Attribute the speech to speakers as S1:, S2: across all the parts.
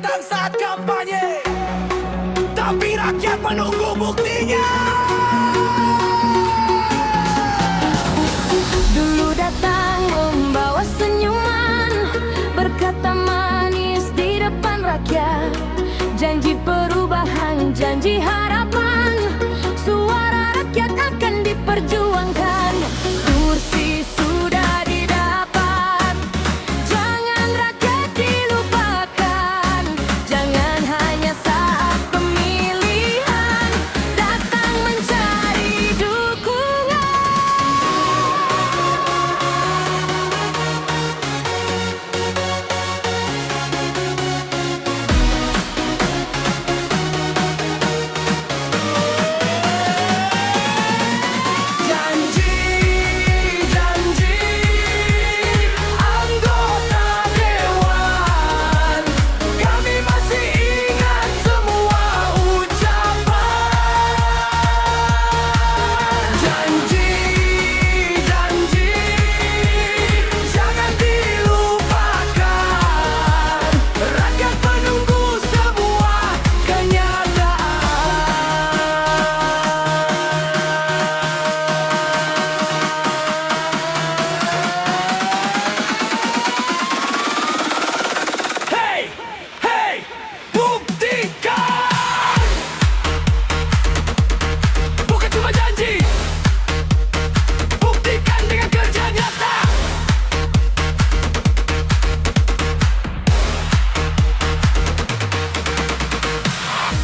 S1: datang saat kampanye, tapi rakyat menunggu buktinya.
S2: Dulu datang membawa senyuman, berkata manis di depan rakyat. Janji perubahan, janji harapan, suara rakyat akan diperjuangkan. Kursi sudah didapat, jangan rakyat dilupakan. Jangan hanya saat pemilihan datang mencari dukungan.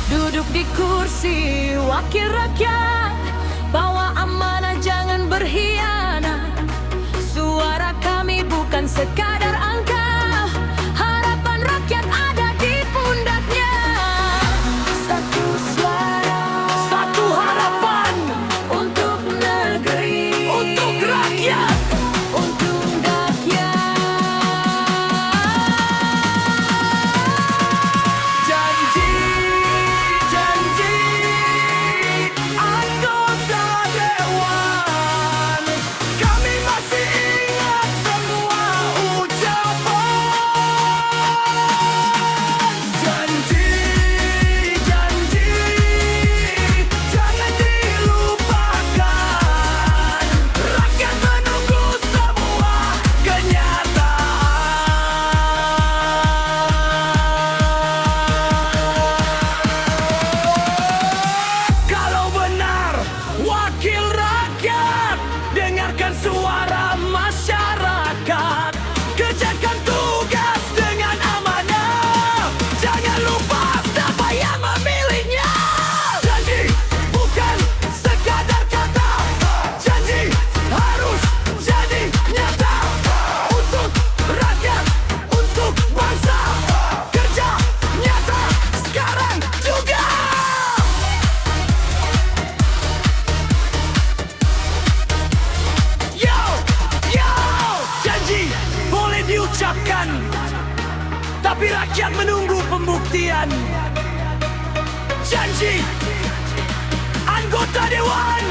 S2: Duduk di kursi wakil rakyat, bawa amanah jangan berkhianat. Suara kami bukan sekadar angka, harapan rakyat ada di pundaknya. Satu suara,
S1: Satu harapan
S2: untuk negeri,
S1: untuk rakyat.
S2: untuk rakyat.
S1: Janji, janji anggota dewan, kami masih ingat semua ucapan. Janji, janji jangan dilupakan. Rakyat menunggu semua kenyataan. Kalau benar wakil rakyat, dengarkan suara masyarakat. Kerjakan tugas dengan amanah, jangan lupa siapa yang memilihnya. Janji bukan sekadar kata, janji harus jadi nyata. Untuk rakyat, untuk bangsa, kerja nyata sekarang juga. Yo, yo, janji boleh diucapkan, tapi rakyat menunggu pembuktian. Janji anggota dewan